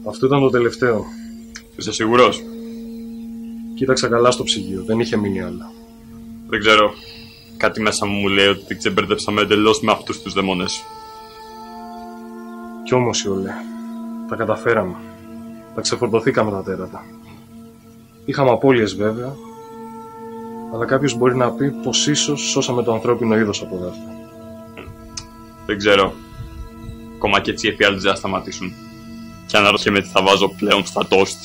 Αυτό ήταν το τελευταίο. Είσαι σίγουρος? Κοίταξα καλά στο ψυγείο, δεν είχε μείνει άλλα. Δεν ξέρω. Κάτι μέσα μου λέει ότι ξεμπερδέψαμε εντελώς με αυτούς τους δαίμονες. Κι όμως, Ιωλέ, τα καταφέραμε. Τα ξεφορτωθήκαμε τα τέρατα. Είχαμε απώλειες βέβαια, αλλά κάποιος μπορεί να πει πως ίσως σώσαμε το ανθρώπινο είδος από αυτά. Δεν ξέρω. Ακόμα και έτσι οι εφιάλτες δεν θα σταματήσουν. Και αναρωτιέμαι τι θα βάζω πλέον στα τόστ.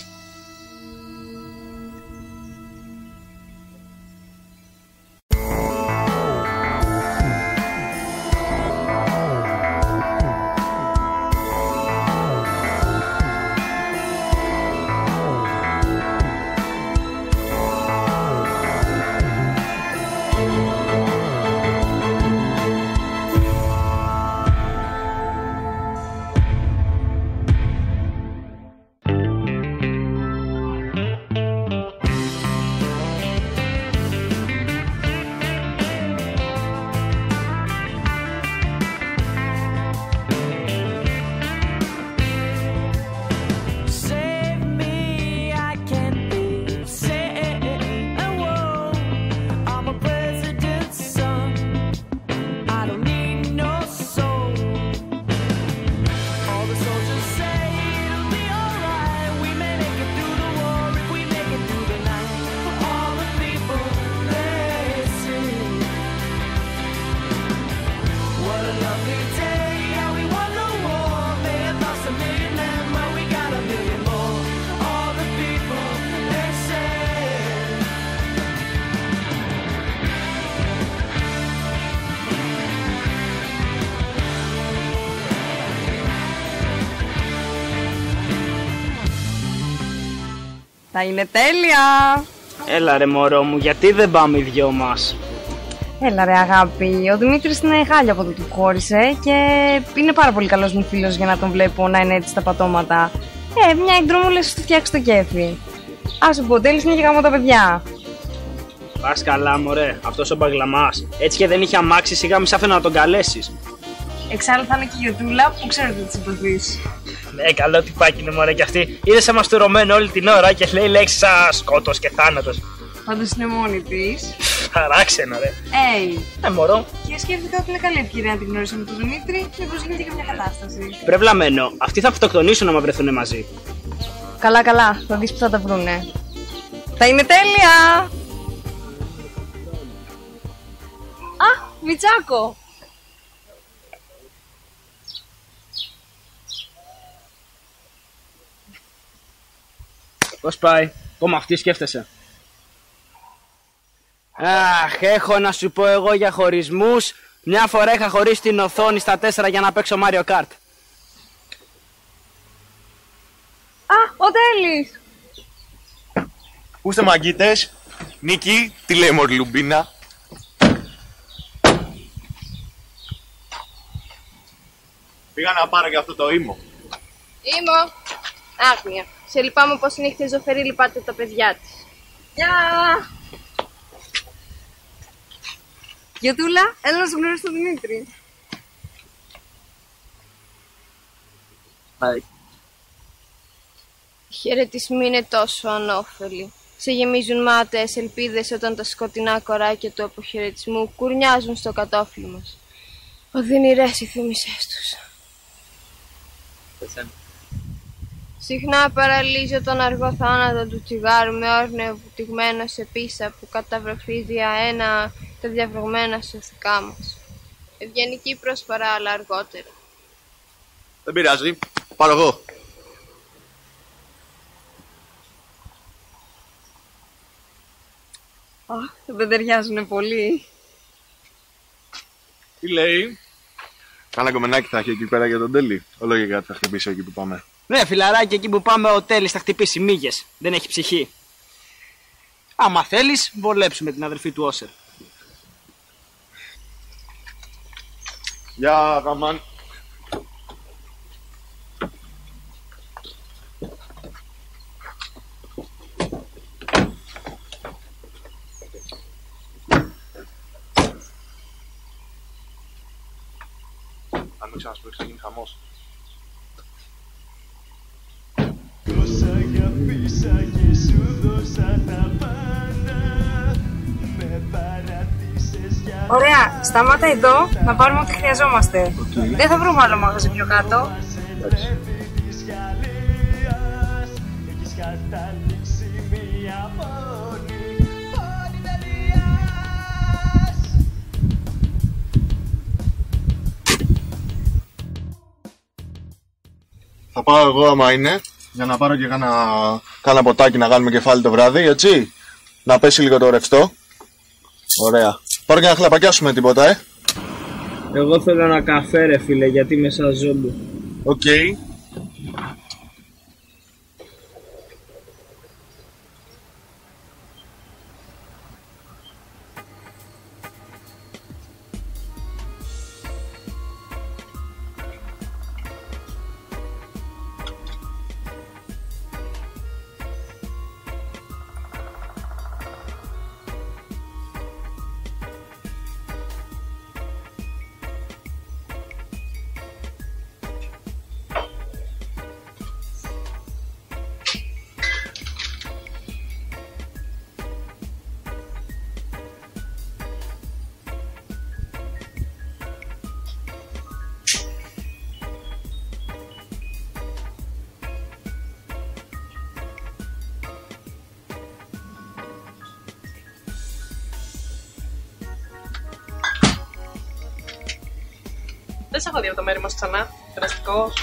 Θα είναι τέλεια! Έλα ρε μωρό μου, γιατί δεν πάμε οι δυο μας? Έλα ρε αγάπη, ο Δημήτρης είναι χάλια από το που χώρισε και είναι πάρα πολύ καλός μου φίλος για να τον βλέπω να είναι έτσι στα πατώματα. Μια εκδρομούλα σου του φτιάξει το κέφι. Άσε που ο Τέλης είναι και γάμο τα παιδιά. Πας καλά μωρέ, αυτός ο μπαγλαμάς. Έτσι και δεν είχε αμάξει, σιγά μη σ' άφηνα να τον καλέσεις. Εξάλλου θα είναι και η Γιωτούλα που ξέρω ότι τη συμπαθείς. Ναι, καλό τυπάκι είναι μωρέ κι αυτή. Είδε σαν μαστουρωμένο όλη την ώρα και λέει λέξεις σαν σκότος και θάνατος. Πάντως είναι μόνη της. Παράξενο ρε. Μωρό. Και σκέφτηκα ότι είναι καλή ευκαιρία να την γνωρίσω με τον Δημήτρη και πως γίνεται και μια κατάσταση. Πρεβλαμένο, αυτοί θα αυτοκτονήσουν άμα βρεθούν μαζί. Καλά, καλά, θα δεις που θα τα βρούνε. Θα είναι τέλεια! Α, Μιτσάκο! Πώς πάει, ακόμα αυτή σκέφτεσαι? Αχ, έχω να σου πω εγώ για χωρισμούς. Μια φορά είχα χωρίσει την οθόνη στα 4 για να παίξω Mario Kart. Α, ο Τέλης! Πού είστε μαγκίτες? Νίκη, τι λέει μωρή Λουμπίνα? Πήγα να πάρω για αυτό το ήμο. Ήμο! Άγνοια. Σε λυπάμαι πως νύχτες ζωφερή λυπάται τα παιδιά της. Γεια! Γιωτούλα, έλα να σου γνωρίσω τον Δημήτρη. Οι χαιρετισμοί είναι τόσο ανώφελοι. Σε γεμίζουν μάταιες ελπίδες όταν τα σκοτεινά κοράκια του αποχαιρετισμού κουρνιάζουν στο κατόφλι μας. Οδυνηρές οι θύμησές τους. Συχνά παραλύζω τον αργό θάνατο του τσιγάρου με όρνεο βουτυγμένο σε πίσα που καταβροφίζει αένα τα διαβρωμένα σωθικά μας. Ευγενική προσφορά, αλλά αργότερα. Δεν πειράζει, πάρω εγώ. Δεν ταιριάζουνε πολύ. Τι λέει? Κάνα κομμενάκι θα έχει εκεί πέρα για τον Τέλη. Όλο για κάτι θα χτυπήσει εκεί που πάμε. Ναι, φιλαράκι, εκεί που πάμε ο Τέλης θα χτυπήσει μύγες. Δεν έχει ψυχή. Άμα θέλεις, βολέψουμε την αδερφή του Όσερ. Γεια, γαμάν. Αν μην ξανασπρίξει θα γίνει χαμός. Ωραία, σταμάτα εδώ να πάρουμε ό,τι χρειαζόμαστε. Δεν θα βρούμε άλλο μάγαζι πιο κάτω. Θα πάω εγώ άμα είναι, για να πάρω και κάνα ποτάκι να κάνουμε κεφάλι το βράδυ, έτσι. Να πέσει λίγο το ρευστό. Ωραία. Πάρω και να χλαπακιάσουμε τίποτα, Εγώ θέλω ένα καφέ ρε φίλε, γιατί είμαι σαν ζόμπι. Οκ. Δεν σε έχω δει από το μέρη μας ξανά. Περαστικός.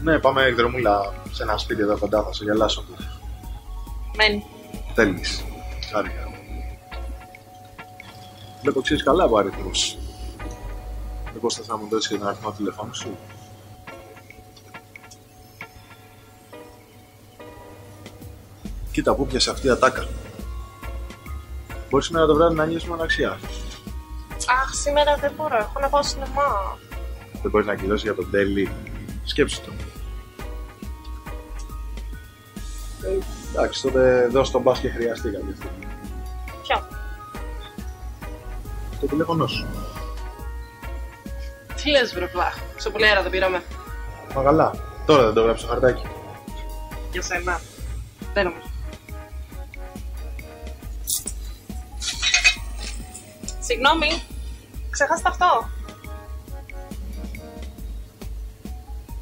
Ναι, πάμε εκδρομούλα σε ένα σπίτι εδώ κοντά, θα σε γελάσω. Μένει. Τέλεις. Χάρηκα. Βλέπω ξέρεις καλά από αριθμούς. Μήπως θες να μου δώσεις και τον αριθμό τηλεφώνου σου. Κοίτα που πιασε αυτή η ατάκα. Μπορείς σήμερα το βράδυ να νιώσεις μοναξιά. Αχ, σήμερα δεν μπορώ. Έχω να πάω σινεμά. Δεν μπορείς να ακυρώσεις για τον τέλει. Σκέψου το. Εντάξει, τότε δώσ' τον μπας και χρειαστεί κάποια στιγμή. Ποιο? Το τηλέφωνο σου. Τι λες βρε πλάχ. Σε πολύ αέρα δεν πήραμε. Μα καλά. Τώρα δεν το γράψω στο χαρτάκι. Για σένα. Δεν νομίζω. Συγγνώμη. Ξεχάσετε αυτό.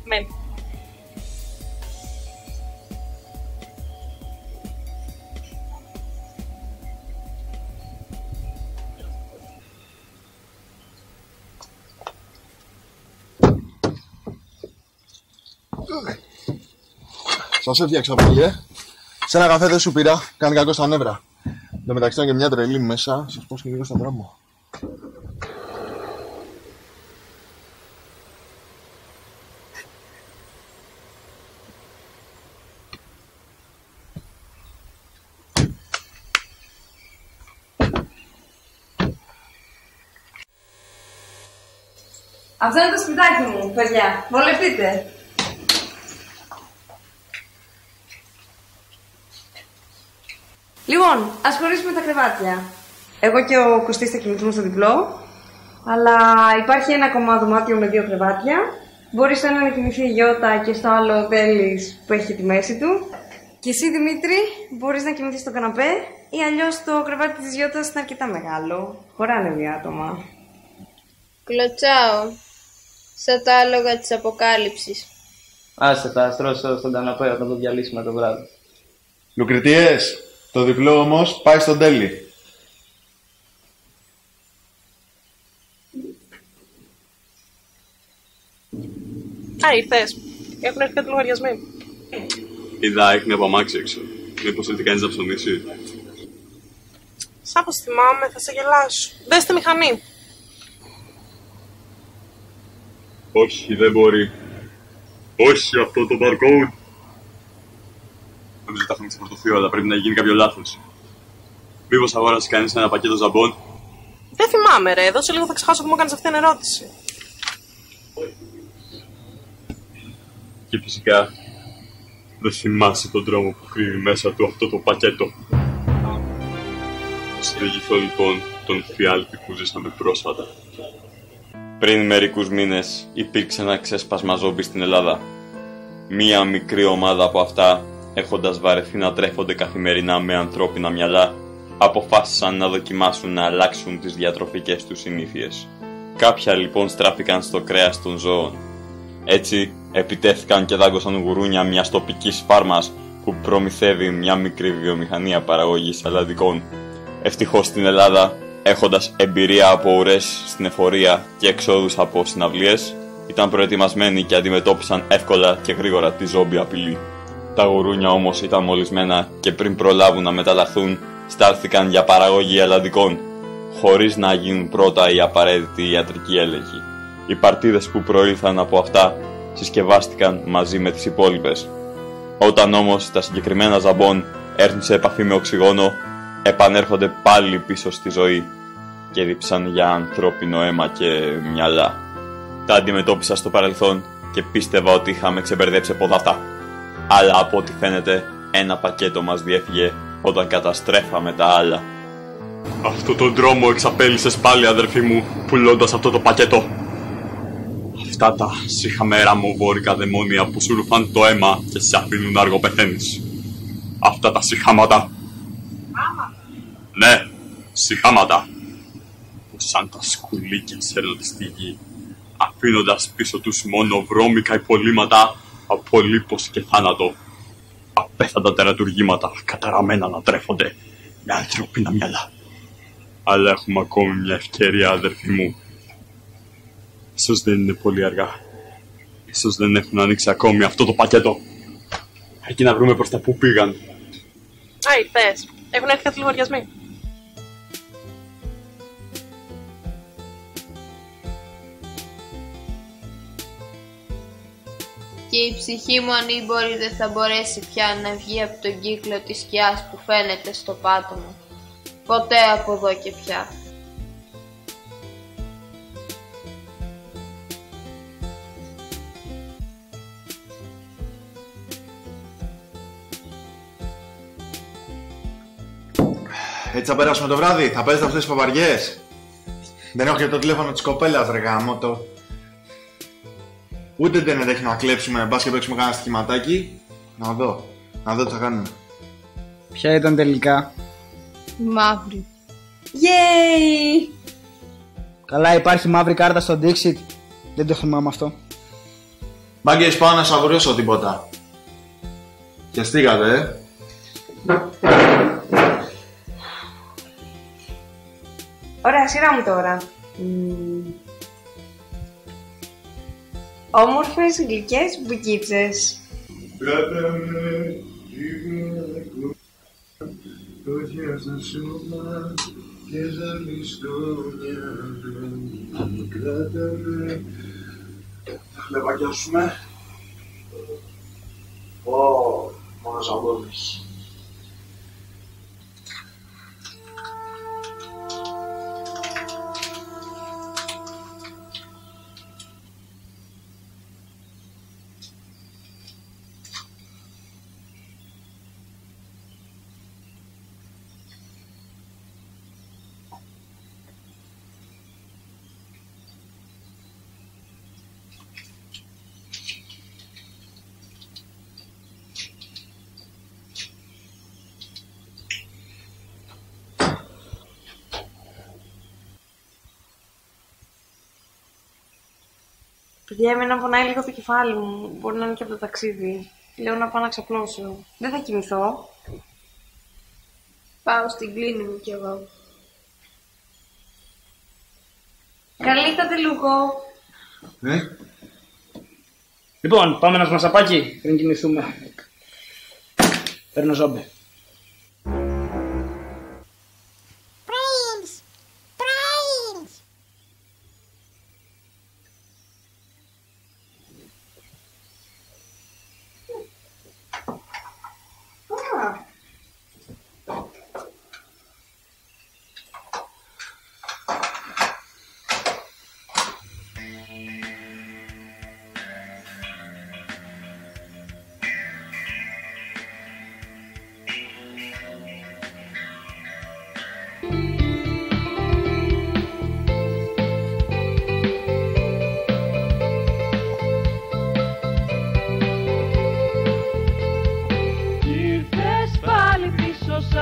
Μένει. Σας έφτιαξα πολύ, Σε ένα καφέ δεν σου πήρα, κάνει κακό στα νεύρα. Εν τω μεταξύ ήταν και μια τρελή μέσα, σας πω και λίγο στον δρόμο. Αυτό είναι το σπιτάκι μου, παιδιά. Βολευτείτε. Λοιπόν, ας χωρίσουμε τα κρεβάτια. Εγώ και ο Κωστής θα κοιμηθούμε στο διπλό. Αλλά υπάρχει ένα ακόμα δωμάτιο με 2 κρεβάτια. Μπορεί στο ένα να κοιμηθεί η Γιώτα και στο άλλο ο Τέλης που έχει τη μέση του. Και εσύ Δημήτρη, μπορείς να κοιμηθείς στο καναπέ ή αλλιώς το κρεβάτι της Γιώτας είναι αρκετά μεγάλο. Χωράνε 2 άτομα. Κλωτσάω. Σαν τα άλογα της αποκάλυψης. Άσε τα αστρώσω στον καναπέ όταν το διαλύσουμε το βράδυ. Λουκριτίες, το διπλό όμως πάει στον Τέλη. Ήρθες. Έχουν έρθει κάτι λογαριασμοί. Είδα έχνη από αμάξι έξω. Μήπως θέλει κανείς να ψωνίσει. Σαν πως θυμάμαι, θα σε γελάσω. Δες τη μηχανή. Όχι, δεν μπορεί. Όχι αυτό το barcode. Νομίζω ότι τα έχουμε στο πορτοφείο, αλλά πρέπει να γίνει κάποιο λάθος. Μήπως αγόρασε κανείς ένα πακέτο ζαμπών. Δεν θυμάμαι ρε, εδώ σε λίγο θα ξεχάσω που μου έκανες αυτή την ερώτηση. Και φυσικά δεν θυμάσαι τον τρόμο που κρύβει μέσα του αυτό το πακέτο. Συλλογηθώ λοιπόν τον φιάλτη που ζήσαμε πρόσφατα. Πριν μερικούς μήνες υπήρξε ένα ξέσπασμα ζόμπι στην Ελλάδα. Μία μικρή ομάδα από αυτά, έχοντας βαρεθεί να τρέφονται καθημερινά με ανθρώπινα μυαλά, αποφάσισαν να δοκιμάσουν να αλλάξουν τις διατροφικές τους συνήθειες. Κάποια λοιπόν στράφηκαν στο κρέας των ζώων. Έτσι, επιτέθηκαν και δάγκωσαν γουρούνια μιας τοπικής φάρμας που προμηθεύει μια μικρή βιομηχανία παραγωγής αλαντικών. Ευτυχώς στην Ελλάδα, έχοντας εμπειρία από ουρές στην εφορία και εξόδους από συναυλίες, ήταν προετοιμασμένοι και αντιμετώπισαν εύκολα και γρήγορα τη ζόμπι απειλή. Τα γουρούνια όμως ήταν μολυσμένα και πριν προλάβουν να μεταλλαχθούν, στάλθηκαν για παραγωγή αλαντικών, χωρίς να γίνουν πρώτα οι απαραίτητοι ιατρικοί έλεγχοι. Οι παρτίδες που προήλθαν από αυτά συσκευάστηκαν μαζί με τις υπόλοιπες. Όταν όμως τα συγκεκριμένα ζαμπόν έρθουν σε επαφή με οξυγόνο, επανέρχονται πάλι πίσω στη ζωή και δίψαν για ανθρώπινο αίμα και μυαλά. Τα αντιμετώπισα στο παρελθόν και πίστευα ότι είχαμε ξεμπερδέψει από αυτά. Αλλά από ό,τι φαίνεται, ένα πακέτο μας διέφυγε όταν καταστρέφαμε τα άλλα. Αυτό τον δρόμο εξαπέλυσες πάλι, αδερφή μου, πουλώντας αυτό το πακέτο. Αυτά τα σιχαμέρα μοβόρικα δαιμόνια που σου ρουφάν το αίμα και σε αφήνουν να αργοπεθαίνεις. Αυτά τα σιχάματα. Ναι, σιχάματα. Που σαν τα σκουλίκια σέρνονται στη γη, αφήνοντας πίσω τους μόνο βρώμικα υπολείμματα από λίπος και θάνατο. Απέθαντα τερατουργήματα, καταραμένα να τρέφονται με ανθρώπινα μυαλά. Αλλά έχουμε ακόμη μια ευκαιρία, αδερφοί μου. Ίσως δεν είναι πολύ αργά. Ίσως δεν έχουν ανοίξει ακόμη αυτό το πακέτο. Αρκεί να βρούμε προς τα που πήγαν. Ήρθες. Έχουν έρθει κάτι λογαριασμοί. Και η ψυχή μου ανήμπορη δεν θα μπορέσει πια να βγει από τον κύκλο της σκιάς που φαίνεται στο πάτωμα. Ποτέ από εδώ και πια. Έτσι θα περάσουμε το βράδυ, θα παίζετε αυτές τις παπαριές. Δεν έχω και το τηλέφωνο της κοπέλας, ρε γάμο. Ούτε δεν έχει να κλέψουμε, μπας και παίξουμε κανένα στοιχηματάκι. Να δω τι θα κάνουμε. Ποια ήταν τελικά? Μαύρη. Yay! Καλά, υπάρχει μαύρη κάρτα στο Dixit. Δεν το θυμάμαι αυτό. Μάγκες, πάω να σαβουριώσω τίποτα. Και στίγατε, Ωραία, σειρά μου τώρα. Όμορφες, γλυκές μπουκίτσες. Θα χλεβακιάσουμε. Μόνο ζαμπόνες. Παιδιά, εμένα πονάει λίγο το κεφάλι μου. Μπορεί να είναι και από το ταξίδι. Λέω να πάω να ξαπλώσω. Δεν θα κοιμηθώ. Πάω στην κλίνη μου κι εγώ. Καλή νύχτα, Τελούκο. Λοιπόν, πάμε ένα σμασαπάκι πριν κοιμηθούμε. Παίρνω ζόμπι.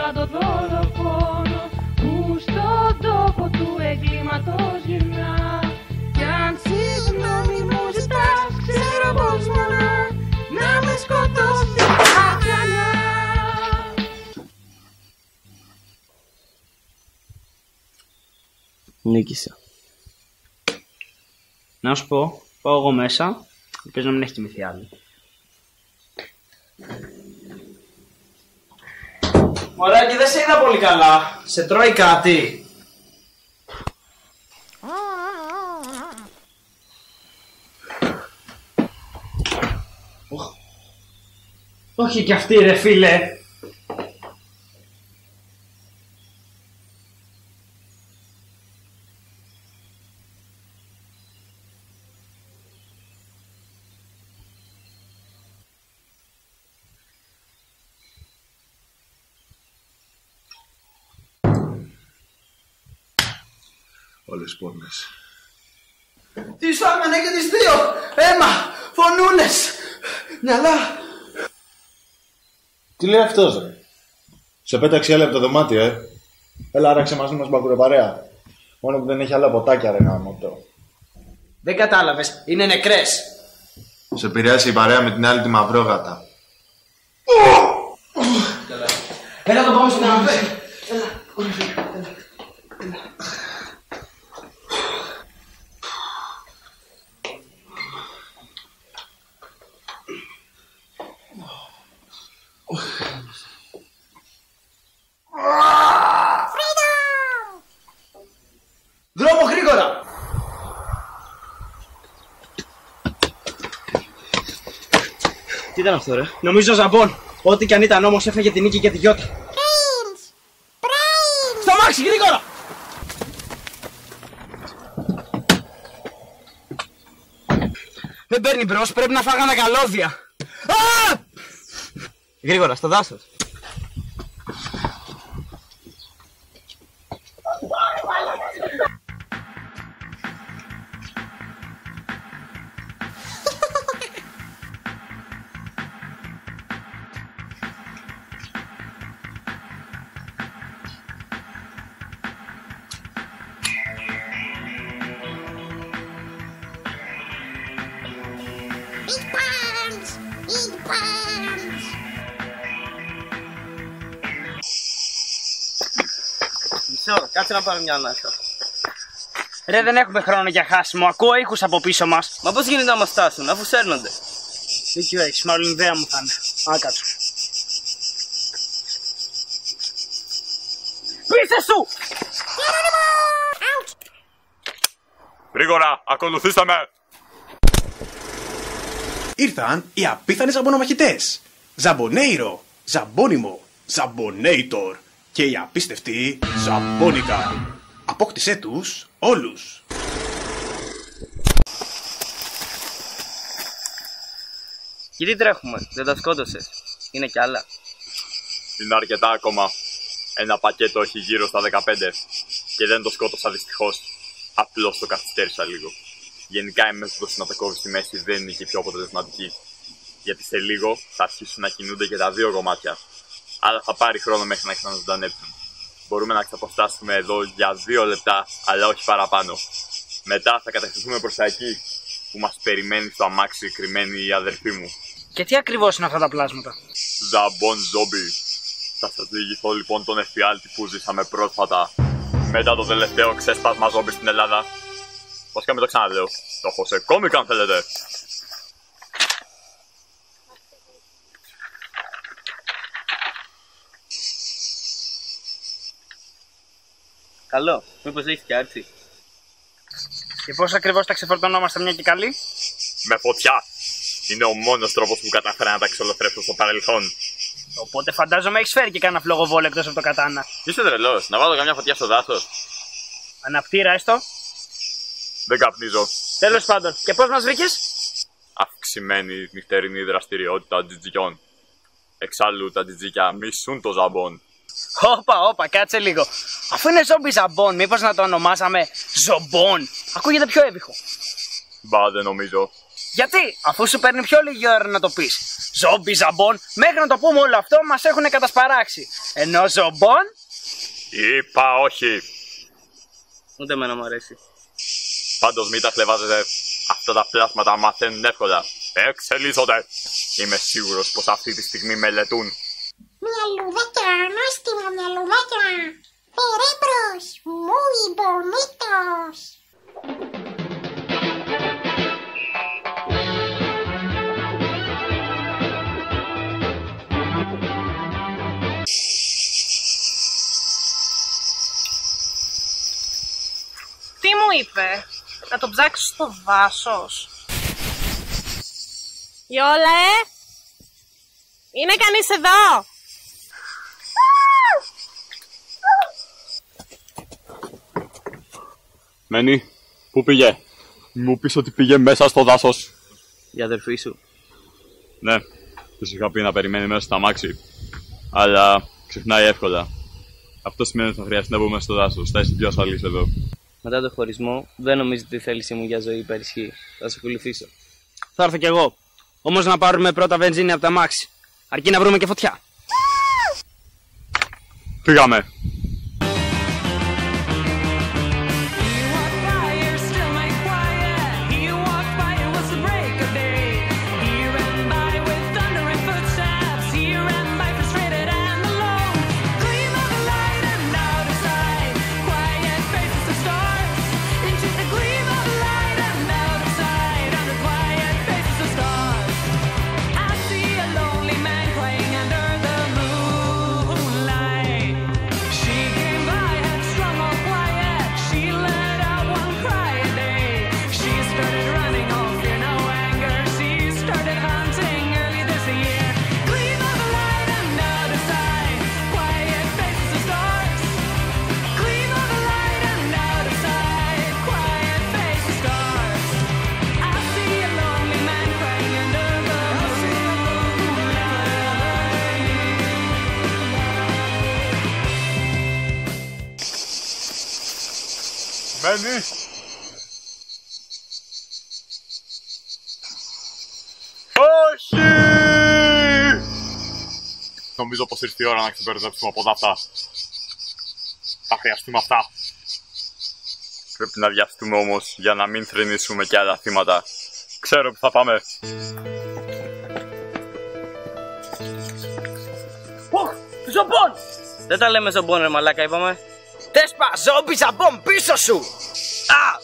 σαν το δολοφόνο που στον τόπο του εγκλήματος γυρνά. Κι αν συγγνώμη μου ζητάς, ξέρω πως μόνο να με σκοτώσει αγκαλιά. Νίκησα. Να σου πω, πάω εγώ μέσα, ελπίζω να μην έχει κοιμηθεί άλλη. Μωράκι, δεν σε είδα πολύ καλά. Σε τρώει κάτι? Όχι κι αυτή ρε φίλε. Όλες πόρνες. Τις φάγανε και τις δύο! Αίμα! Φωνούνες! Μυαλά! Τι λέει αυτός ρε? Σε πέταξε άλλα από το δωμάτιο, Έλα άραξε μαζί μας μπακουροπαρέα. Μόνο που δεν έχει άλλα ποτάκια ρε γαμώτο. Δεν κατάλαβες, είναι νεκρές. Σε επηρέασε η παρέα με την άλλη τη μαυρόγατα. Έλα το πάμε στην άμεση. Έλα. Δρόμο γρήγορα! Τι ήταν αυτό ρε? Νομίζω Ζαμπόν. Ό,τι κι αν ήταν όμως έφαγε την νίκη και τη γιώτα. Στο μάξι γρήγορα! Δεν παίρνει μπρος, πρέπει να φάγανε καλώδια. Γρήγορα, στο δάσος. Μισό, κάτσε να πάρω μια ανάσα. Ρε, δεν έχουμε χρόνο για χάσιμο. Ακούω ήχους από πίσω μας. Μα πώς γίνεται να μας στάσουν, αφού σέρνονται? Δίκιο έχεις, μάλλον ιδέα μου θα είναι. Α, κάτσου. Πίσε σου! Γρήγορα, ακολουθήστε με! Ήρθαν οι απίθανοι ζαμπονομαχητές. Ζαμπονέιρο, Ζαμπόνιμο, Ζαμπονέιτορ και η απίστευτη Ζαμπόνικα. Απόκτησέ τους όλους. Γιατί τρέχουμε, δεν τα σκότωσες? Είναι κι άλλα? Είναι αρκετά ακόμα. Ένα πακέτο έχει γύρω στα 15 και δεν το σκότωσα δυστυχώς. Απλώς το καθυστέρησα λίγο. Γενικά η μέθοδος να τα κόβει στη μέση δεν είναι και η πιο αποτελεσματική. Γιατί σε λίγο θα αρχίσουν να κινούνται και τα δύο κομμάτια. Άρα θα πάρει χρόνο μέχρι να ξαναζωντανέψουν. Μπορούμε να ξαποστάσουμε εδώ για 2 λεπτά, αλλά όχι παραπάνω. Μετά θα κατευθυνθούμε προς τα εκεί που μας περιμένει στο αμάξι κρυμμένη η αδερφή μου. Και τι ακριβώς είναι αυτά τα πλάσματα? Ζαμπόν ζόμπι. Θα σας διηγηθώ λοιπόν τον εφιάλτη που ζήσαμε πρόσφατα. Μετά το τελευταίο ξέσπασμα ζόμπι στην Ελλάδα. Βασικά μην το ξαναλέω. Το έχω σε κόμικα αν θέλετε. Καλό, μήπως έχεις και άρτσι? Και πώς ακριβώς τα ξεφορτωνόμαστε μια και καλή? Με φωτιά. Είναι ο μόνος τρόπος που κατάφερα να τα ξολοθρέψω στο παρελθόν. Οπότε φαντάζομαι έχεις φέρει και κανένα φλογοβόλο εκτός από το κατάνα. Είσαι τρελός, να βάλω καμιά φωτιά στο δάσος? Αναπτήρα έστω. Δεν καπνίζω. Τέλος πάντων, και πώς μας βρήκες? Αυξημένη νυχτερινή δραστηριότητα τζιτζικιών. Εξάλλου τα τζιτζίκια μισούν το ζαμπόν. Όπα, κάτσε λίγο. Αφού είναι ζόμπι ζαμπόν, μήπως να το ονομάσαμε ζομπόν? Ακούγεται πιο έβυχο. Μπα, δεν νομίζω. Γιατί, αφού σου παίρνει πιο λίγη ώρα να το πεις. Ζόμπι, ζαμπόν, μέχρι να το πούμε όλο αυτό μας έχουν κατασπαράξει. Ενώ ζομπόν... Είπα όχι. Ούτε εμένα μου αρέσει. Πάντως μην τα χλεβάζετε. Αυτά τα πλάσματα μαθαίνουν εύκολα. Εξελίσσονται. Είμαι σίγουρος πως αυτή τη στιγμή μελετούν. Μυαλουδάκια, νόστιμα μυαλουδάκια. Περέμπρος, muy bonitos. Τι μου είπε, να το ψάξεις στο δάσος. Γιόλε, είναι κανείς εδώ? Μένει, πού πήγε? Μου πεις ότι πήγε μέσα στο δάσος. Η αδερφή σου. Ναι, τους είχα πει να περιμένει μέσα στο αμάξι. Αλλά ξεχνάει εύκολα. Αυτό σημαίνει ότι θα χρειαστεί να μπούμε στο δάσος. Θα είσαι πιο ασφαλής εδώ. Μετά το χωρισμό, δεν νομίζω ότι η θέλησή μου για ζωή υπερισχύει. Θα σε ακολουθήσω. Θα έρθω κι εγώ. Όμως να πάρουμε πρώτα βενζίνη από τα μάξι. Αρκεί να βρούμε και φωτιά. Πήγαμε. Μένει. Όχι! Νομίζω πως ήρθε η ώρα να ξεπερδέψουμε από αυτά. Θα χρειαστούμε αυτά. Πρέπει να βιαστούμε όμως για να μην θρηνήσουμε κι άλλα θύματα. Ξέρω που θα πάμε. Ζομπόν! Δεν τα λέμε ζομπόν ρε μαλάκα είπαμε. Τέσπα, ζόμπι, ζαμπόν, πίσω σου! Α!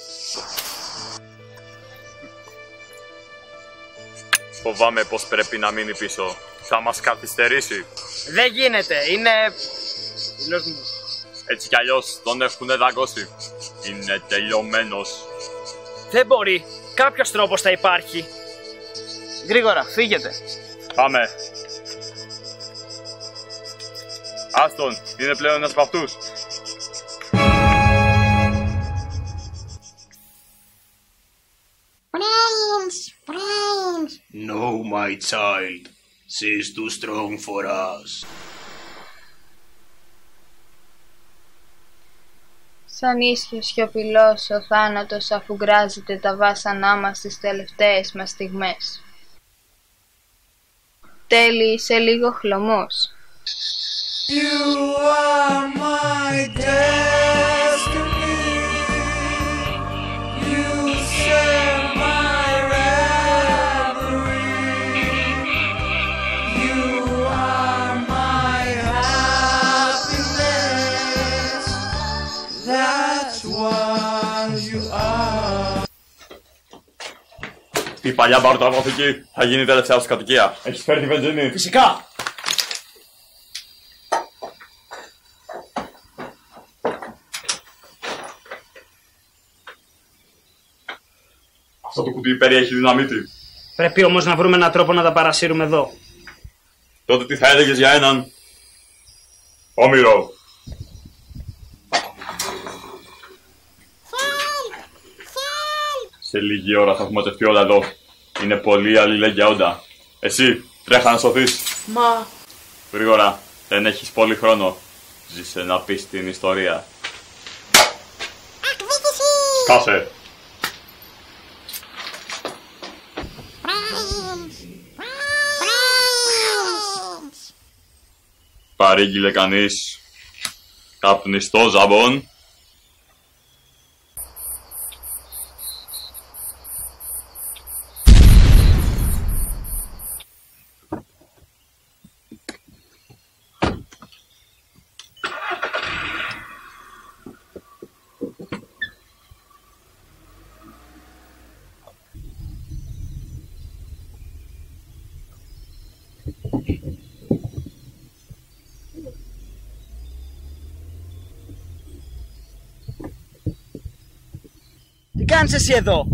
Φοβάμαι πως πρέπει να μείνει πίσω. Θα μας καθυστερήσει. Δεν γίνεται, είναι... Έτσι κι αλλιώς τον έχουν δαγκώσει. Είναι τελειωμένος. Δεν μπορεί. Κάποιος τρόπος θα υπάρχει. Γρήγορα, φύγετε. Πάμε. Άστον, είναι πλέον ένας από αυτούς. No, my child. She is too strong for us. Σαν ίσιο σιωπηλός ο θάνατος αφού γκράζεται τα βάσανά μας στις τελευταίες μας στιγμές. Τέλει είσαι λίγο χλωμός. You are my destiny. You share my reverie. You are my happiness. That's what you are. Η παλιά μπαροτραγωθήκη θα γίνει η τελευταία σου κατοικία. Έχεις φέρει τη βενζίνη? Φυσικά! Αυτό το κουτί περιέχει δυναμίτη. Πρέπει όμως να βρούμε έναν τρόπο να τα παρασύρουμε εδώ. Τότε τι θα έλεγες για έναν όμηρο? Σε λίγη ώρα θα έχουμε τευτεί όλα εδώ. Είναι πολύ αλληλέγγυα όντα. Εσύ, τρέχα να σωθείς. Μα... Γρήγορα, δεν έχεις πολύ χρόνο. Ζήσε να πεις την ιστορία. Σκάσε. Παρήγγειλε κανείς καπνιστό ζαμπόν? Τι κάνεις εσύ εδώ?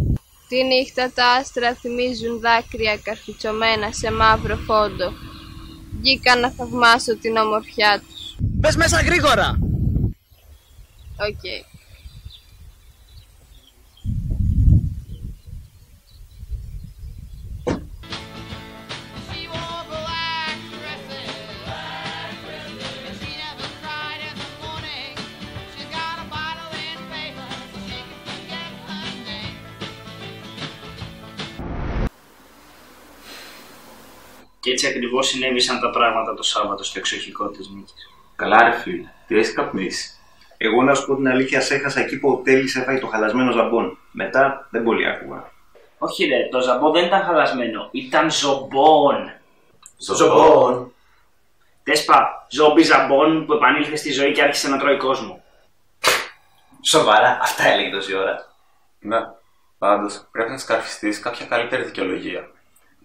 Τη νύχτα τα άστρα θυμίζουν δάκρυα καρφιτσωμένα σε μαύρο φόντο. Βγήκα να θαυμάσω την ομορφιά τους. Μπες μέσα γρήγορα! Οκ. Και έτσι ακριβώς συνέβησαν τα πράγματα το Σάββατο στο εξοχικό της Νίκης. Καλά, ρε φίλε, τι έχεις καπνίσει? Εγώ να σου πω την αλήθεια, σε έχασα εκεί που ο Τέλης έφαγε το χαλασμένο ζαμπόν. Μετά δεν πολύ άκουγα. Όχι ρε, το ζαμπόν δεν ήταν χαλασμένο, ήταν ζομπόν. Ζομπόν. Τέσπα, ζόμπι ζαμπόν που επανήλθε στη ζωή και άρχισε να τρώει κόσμο. Σοβαρά, αυτά έλεγε τόση ώρα. Ναι, πάντως πρέπει να σκαρφιστείς κάποια καλύτερη δικαιολογία.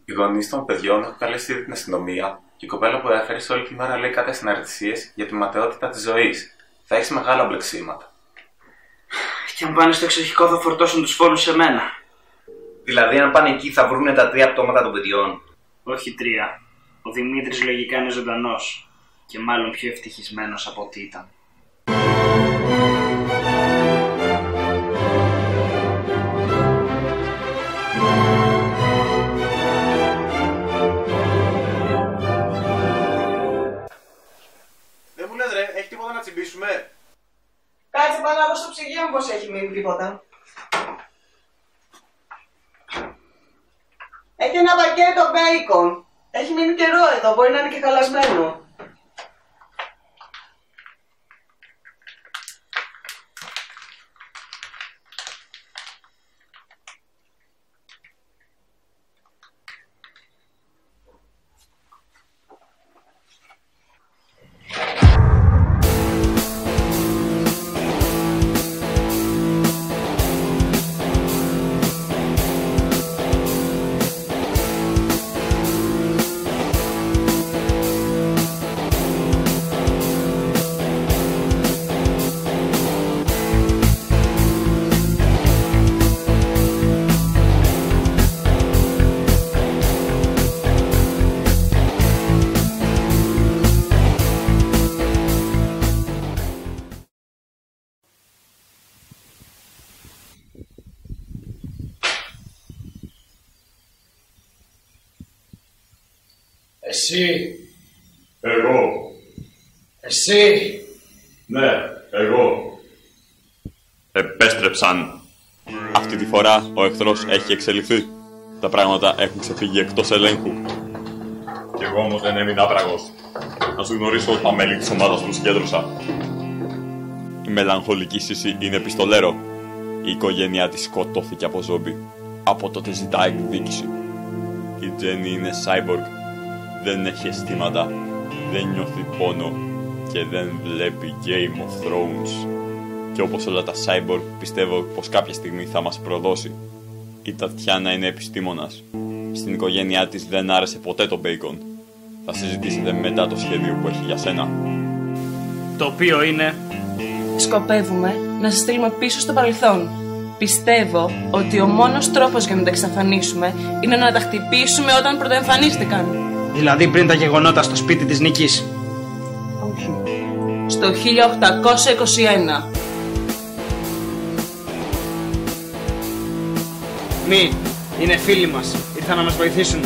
Οι γονείς των παιδιών έχουν καλέσει ήδη την αστυνομία και η κοπέλα που έφερε όλη την ώρα λέει κάτι συναρτησίες για τη ματαιότητα της ζωής. Θα έχεις μεγάλα μπλεξίματα. Και αν πάνε στο εξοχικό θα φορτώσουν τους φόρους σε μένα. Δηλαδή, αν πάνε εκεί θα βρούνε τα 3 πτώματα των παιδιών. Όχι 3. Ο Δημήτρης λογικά είναι ζωντανός. Και μάλλον πιο ευτυχισμένος από ό,τι ήταν. Δεν μου λες ρε, έχει τίποτα να τσιμπήσουμε? Κάτσε πάνω να δω στο ψυγείο μου πως έχει μείνει τίποτα. Έχει ένα πακέτο μπέικον. Έχει μείνει καιρό εδώ, μπορεί να είναι και χαλασμένο. Εσύ. Εγώ. Εσύ. Ναι, εγώ. Επέστρεψαν. Αυτή τη φορά ο εχθρός έχει εξελιχθεί. Τα πράγματα έχουν ξεφύγει εκτός ελέγχου. Κι εγώ όμως δεν έμεινα άπραγος. Να σου γνωρίσω τα μέλη της ομάδας που συγκέντρωσα. Η μελαγχολική Σύση είναι πιστολέρο. Η οικογένειά της σκοτώθηκε από ζόμπι. Από τότε ζητά εκδίκηση. Η Τζέννη είναι cyborg. Δεν έχει αισθήματα, δεν νιώθει πόνο και δεν βλέπει Game of Thrones. Και όπως όλα τα cyborg πιστεύω πως κάποια στιγμή θα μας προδώσει. Η Τατιάνα είναι επιστήμονας. Στην οικογένειά της δεν άρεσε ποτέ το bacon. Θα συζητήσετε μετά το σχέδιο που έχει για σένα. Το οποίο είναι... Σκοπεύουμε να σας στείλουμε πίσω στο παρελθόν. Πιστεύω ότι ο μόνος τρόπος για να τα εξαφανίσουμε είναι να τα χτυπήσουμε όταν πρωτοεμφανίστηκαν. Δηλαδή πριν τα γεγονότα στο σπίτι της Νίκης. Όχι. Στο 1821. Μη, είναι φίλοι μας. Ήρθαν να μας βοηθήσουν.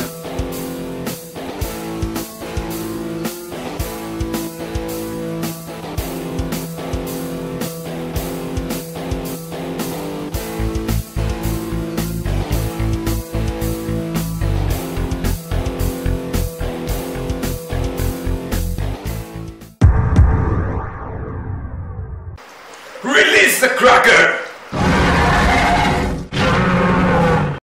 Release the cracker!